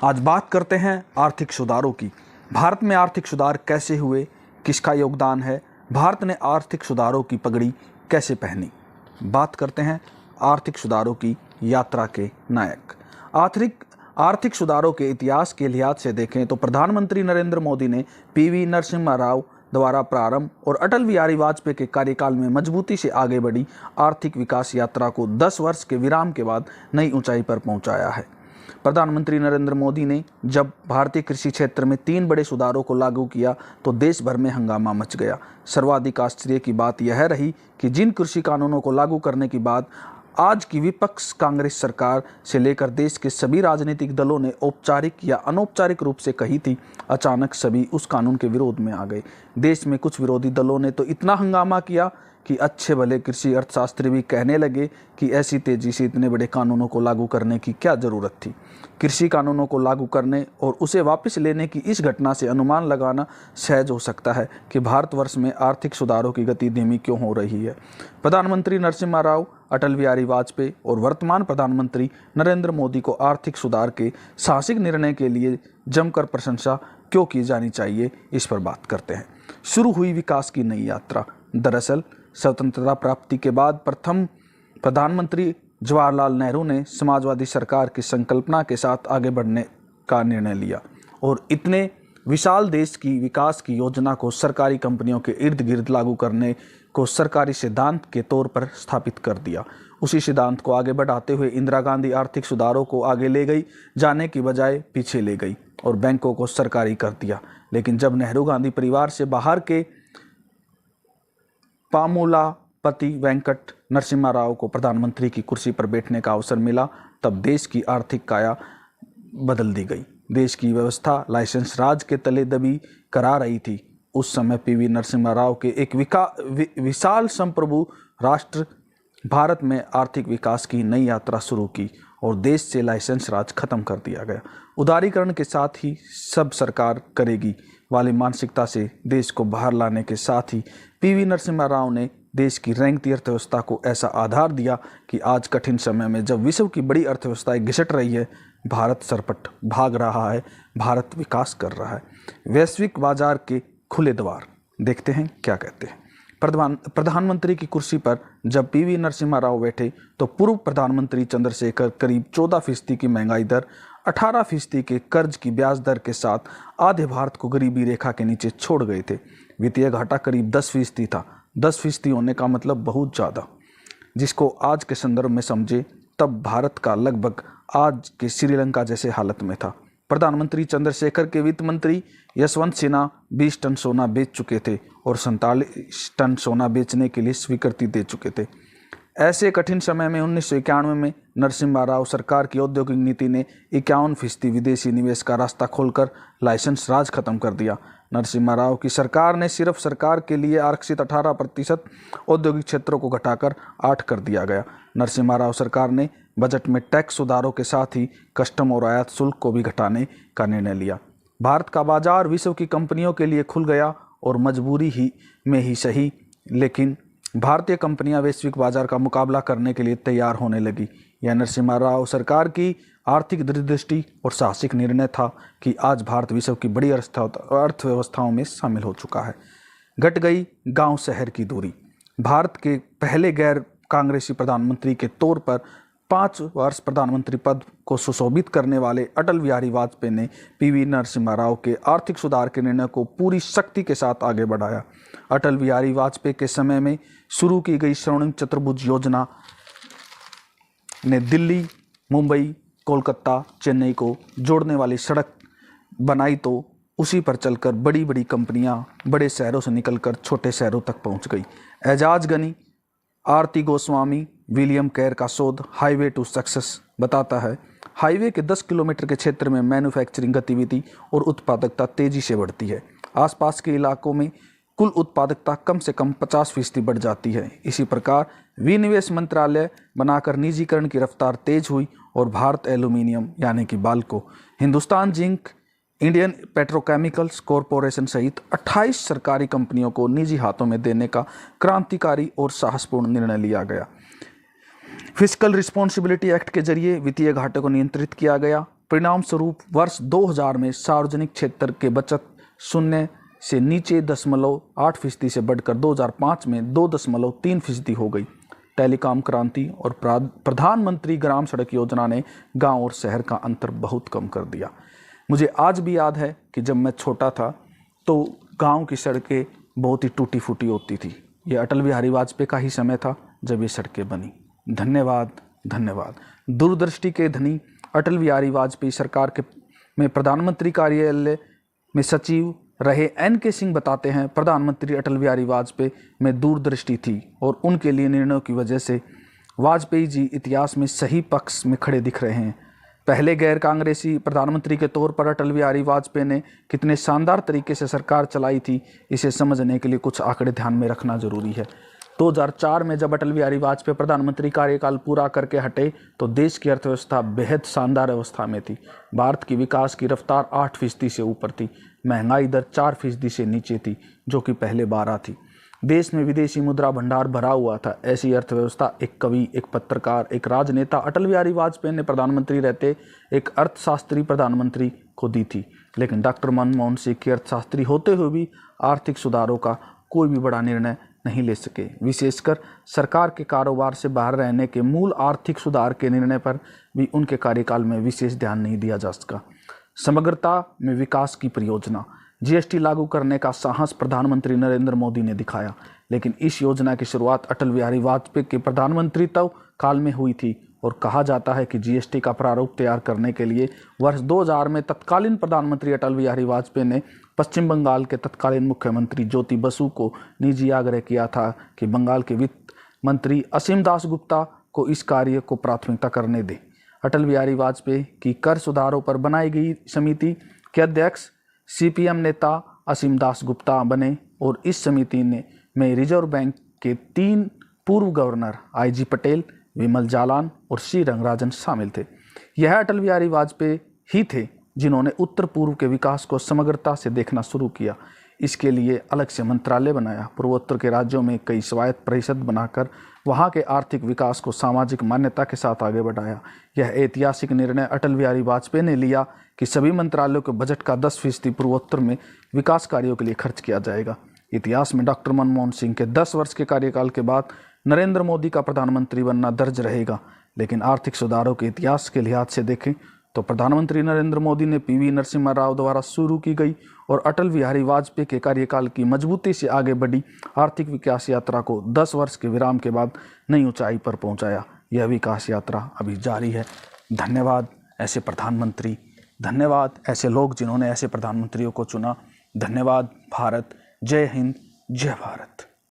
आज बात करते हैं आर्थिक सुधारों की। भारत में आर्थिक सुधार कैसे हुए, किसका योगदान है, भारत ने आर्थिक सुधारों की पगड़ी कैसे पहनी। बात करते हैं आर्थिक सुधारों की यात्रा के नायक। आर्थिक सुधारों के इतिहास के लिहाज से देखें तो प्रधानमंत्री नरेंद्र मोदी ने पीवी नरसिम्हा राव द्वारा प्रारंभ और अटल बिहारी वाजपेयी के कार्यकाल में मजबूती से आगे बढ़ी आर्थिक विकास यात्रा को 10 वर्ष के विराम के बाद नई ऊंचाई पर पहुंचाया है। प्रधानमंत्री नरेंद्र मोदी ने जब भारतीय कृषि क्षेत्र में 3 बड़े सुधारों को लागू किया तो देश भर में हंगामा मच गया। सर्वाधिक आश्चर्य की बात यह रही कि जिन कृषि कानूनों को लागू करने की बात आज की विपक्ष कांग्रेस सरकार से लेकर देश के सभी राजनीतिक दलों ने औपचारिक या अनौपचारिक रूप से कही थी, अचानक सभी उस कानून के विरोध में आ गए। देश में कुछ विरोधी दलों ने तो इतना हंगामा किया कि अच्छे भले कृषि अर्थशास्त्री भी कहने लगे कि ऐसी तेजी से इतने बड़े कानूनों को लागू करने की क्या जरूरत थी। कृषि कानूनों को लागू करने और उसे वापस लेने की इस घटना से अनुमान लगाना सहज हो सकता है कि भारतवर्ष में आर्थिक सुधारों की गति धीमी क्यों हो रही है। प्रधानमंत्री नरसिम्हा राव, अटल बिहारी वाजपेयी और वर्तमान प्रधानमंत्री नरेंद्र मोदी को आर्थिक सुधार के साहसिक निर्णय के लिए जमकर प्रशंसा क्यों की जानी चाहिए, इस पर बात करते हैं। शुरू हुई विकास की नई यात्रा। दरअसल स्वतंत्रता प्राप्ति के बाद प्रथम प्रधानमंत्री जवाहरलाल नेहरू ने समाजवादी सरकार की संकल्पना के साथ आगे बढ़ने का निर्णय लिया और इतने विशाल देश की विकास की योजना को सरकारी कंपनियों के इर्द गिर्द लागू करने को सरकारी सिद्धांत के तौर पर स्थापित कर दिया। उसी सिद्धांत को आगे बढ़ाते हुए इंदिरा गांधी आर्थिक सुधारों को आगे ले गई, जाने की बजाय पीछे ले गई और बैंकों को सरकारी कर दिया। लेकिन जब नेहरू गांधी परिवार से बाहर के पामुलापति वेंकट नरसिम्हा राव को प्रधानमंत्री की कुर्सी पर बैठने का अवसर मिला, तब देश की आर्थिक काया बदल दी गई। देश की व्यवस्था लाइसेंस राज के तले दबी करा रही थी। उस समय पीवी नरसिम्हा राव के एक विशाल संप्रभु राष्ट्र भारत में आर्थिक विकास की नई यात्रा शुरू की और देश से लाइसेंस राज खत्म कर दिया गया। उदारीकरण के साथ ही सब सरकार करेगी वाली मानसिकता से देश को बाहर लाने के साथ ही पीवी नरसिम्हा राव ने देश की रेंगती अर्थव्यवस्था को ऐसा आधार दिया कि आज कठिन समय में जब विश्व की बड़ी अर्थव्यवस्थाएं घिसट रही है, भारत सरपट भाग रहा है, भारत विकास कर रहा है। वैश्विक बाजार के खुले द्वार। देखते हैं क्या कहते हैं। प्रधानमंत्री की कुर्सी पर जब पीवी नरसिम्हा राव बैठे तो पूर्व प्रधानमंत्री चंद्रशेखर करीब 14% की महंगाई दर, 18% के कर्ज की ब्याज दर के साथ आधे भारत को गरीबी रेखा के नीचे छोड़ गए थे। वित्तीय घाटा करीब 10% था। 10% होने का मतलब बहुत ज़्यादा। जिसको आज के संदर्भ में समझे तब भारत का लगभग आज के श्रीलंका जैसे हालत में था। प्रधानमंत्री चंद्रशेखर के वित्त मंत्री यशवंत सिन्हा 20 टन सोना बेच चुके थे और 47 टन सोना बेचने के लिए स्वीकृति दे चुके थे। ऐसे कठिन समय में 1991 में नरसिम्हा राव सरकार की औद्योगिक नीति ने 51% विदेशी निवेश का रास्ता खोलकर लाइसेंस राज खत्म कर दिया। नरसिम्हा राव की सरकार ने सिर्फ सरकार के लिए आरक्षित 18% औद्योगिक क्षेत्रों को घटाकर 8 कर दिया गया। नरसिम्हा राव सरकार ने बजट में टैक्स सुधारों के साथ ही कस्टम और आयात शुल्क को भी घटाने का निर्णय लिया। भारत का बाजार विश्व की कंपनियों के लिए खुल गया और मजबूरी ही सही, लेकिन भारतीय कंपनियां वैश्विक बाजार का मुकाबला करने के लिए तैयार होने लगी। यह नरसिम्हा राव सरकार की आर्थिक दूरदृष्टि और साहसिक निर्णय था कि आज भारत विश्व की बड़ी अर्थव्यवस्थाओं में शामिल हो चुका है। घट गई गांव शहर की दूरी। भारत के पहले गैर कांग्रेसी प्रधानमंत्री के तौर पर 5 वर्ष प्रधानमंत्री पद को सुशोभित करने वाले अटल बिहारी वाजपेयी ने पीवी नरसिम्हा राव के आर्थिक सुधार के निर्णय को पूरी शक्ति के साथ आगे बढ़ाया। अटल बिहारी वाजपेयी के समय में शुरू की गई स्वर्णिम चतुर्भुज योजना ने दिल्ली, मुंबई, कोलकाता, चेन्नई को जोड़ने वाली सड़क बनाई तो उसी पर चलकर बड़ी बड़ी कंपनियां बड़े शहरों से निकलकर छोटे शहरों तक पहुंच गई। एजाज गनी, आरती गोस्वामी, विलियम केयर का शोध हाईवे टू सक्सेस बताता है, हाईवे के 10 किलोमीटर के क्षेत्र में मैन्युफैक्चरिंग गतिविधि और उत्पादकता तेजी से बढ़ती है। आसपास के इलाकों में कुल उत्पादकता कम से कम 50% बढ़ जाती है। इसी प्रकार विनिवेश मंत्रालय बनाकर निजीकरण की रफ्तार तेज हुई और भारत एल्यूमिनियम यानी कि Balco, Hindustan zinc, Indian petrochemicals corporation सहित 28 सरकारी कंपनियों को निजी हाथों में देने का क्रांतिकारी और साहसपूर्ण निर्णय लिया गया। फिस्कल रिस्पॉन्सिबिलिटी एक्ट के जरिए वित्तीय घाटे को नियंत्रित किया गया। परिणाम स्वरूप वर्ष 2000 में सार्वजनिक क्षेत्र के बचत शून्य से नीचे 0.8% से बढ़कर 2005 में 2.3% हो गई। टेलीकॉम क्रांति और प्रधानमंत्री ग्राम सड़क योजना ने गांव और शहर का अंतर बहुत कम कर दिया। मुझे आज भी याद है कि जब मैं छोटा था तो गांव की सड़कें बहुत ही टूटी फूटी होती थी। ये अटल बिहारी वाजपेयी का ही समय था जब ये सड़कें बनी। धन्यवाद, धन्यवाद। दूरदृष्टि के धनी अटल बिहारी वाजपेयी सरकार में प्रधानमंत्री कार्यालय में सचिव रहे NK सिंह बताते हैं, प्रधानमंत्री अटल बिहारी वाजपेयी में दूरदृष्टि थी और उनके लिए निर्णयों की वजह से वाजपेयी जी इतिहास में सही पक्ष में खड़े दिख रहे हैं। पहले गैर कांग्रेसी प्रधानमंत्री के तौर पर अटल बिहारी वाजपेयी ने कितने शानदार तरीके से सरकार चलाई थी, इसे समझने के लिए कुछ आंकड़े ध्यान में रखना जरूरी है। 2004 में जब अटल बिहारी वाजपेयी प्रधानमंत्री कार्यकाल पूरा करके हटे तो देश की अर्थव्यवस्था बेहद शानदार अवस्था में थी। भारत की विकास की रफ्तार 8% से ऊपर थी। महंगाई दर 4% से नीचे थी, जो कि पहले 12 थी। देश में विदेशी मुद्रा भंडार भरा हुआ था। ऐसी अर्थव्यवस्था एक कवि, एक पत्रकार, एक राजनेता अटल बिहारी वाजपेयी ने प्रधानमंत्री रहते एक अर्थशास्त्री प्रधानमंत्री को दी थी। लेकिन डॉक्टर मनमोहन सिंह के अर्थशास्त्री होते हुए भी आर्थिक सुधारों का कोई भी बड़ा निर्णय नहीं ले सके। विशेषकर सरकार के कारोबार से बाहर रहने के मूल आर्थिक सुधार के निर्णय पर भी उनके कार्यकाल में विशेष ध्यान नहीं दिया जा सका। समग्रता में विकास की परियोजना GST लागू करने का साहस प्रधानमंत्री नरेंद्र मोदी ने दिखाया, लेकिन इस योजना की शुरुआत अटल बिहारी वाजपेयी के प्रधानमंत्रित्व काल में हुई थी और कहा जाता है कि GST का प्रारूप तैयार करने के लिए वर्ष 2000 में तत्कालीन प्रधानमंत्री अटल बिहारी वाजपेयी ने पश्चिम बंगाल के तत्कालीन मुख्यमंत्री ज्योति बसु को निजी आग्रह किया था कि बंगाल के वित्त मंत्री असीम दास गुप्ता को इस कार्य को प्राथमिकता करने दें। अटल बिहारी वाजपेयी की कर सुधारों पर बनाई गई समिति के अध्यक्ष CPM नेता असीम दास गुप्ता बने और इस समिति में रिजर्व बैंक के 3 पूर्व गवर्नर IG पटेल, विमल जालान और C रंगराजन शामिल थे। यह अटल बिहारी वाजपेयी ही थे जिन्होंने उत्तर पूर्व के विकास को समग्रता से देखना शुरू किया। इसके लिए अलग से मंत्रालय बनाया। पूर्वोत्तर के राज्यों में कई स्वायत्त परिषद बनाकर वहां के आर्थिक विकास को सामाजिक मान्यता के साथ आगे बढ़ाया। यह ऐतिहासिक निर्णय अटल बिहारी वाजपेयी ने लिया कि सभी मंत्रालयों के बजट का 10% पूर्वोत्तर में विकास कार्यों के लिए खर्च किया जाएगा। इतिहास में डॉक्टर मनमोहन सिंह के 10 वर्ष के कार्यकाल के बाद नरेंद्र मोदी का प्रधानमंत्री बनना दर्ज रहेगा। लेकिन आर्थिक सुधारों के इतिहास के लिहाज से देखें तो प्रधानमंत्री नरेंद्र मोदी ने PV नरसिम्हा राव द्वारा शुरू की गई और अटल बिहारी वाजपेयी के कार्यकाल की मजबूती से आगे बढ़ी आर्थिक विकास यात्रा को 10 वर्ष के विराम के बाद नई ऊंचाई पर पहुंचाया। यह विकास यात्रा अभी जारी है। धन्यवाद ऐसे प्रधानमंत्री, धन्यवाद ऐसे लोग जिन्होंने ऐसे प्रधानमंत्रियों को चुना। धन्यवाद भारत। जय हिंद, जय भारत।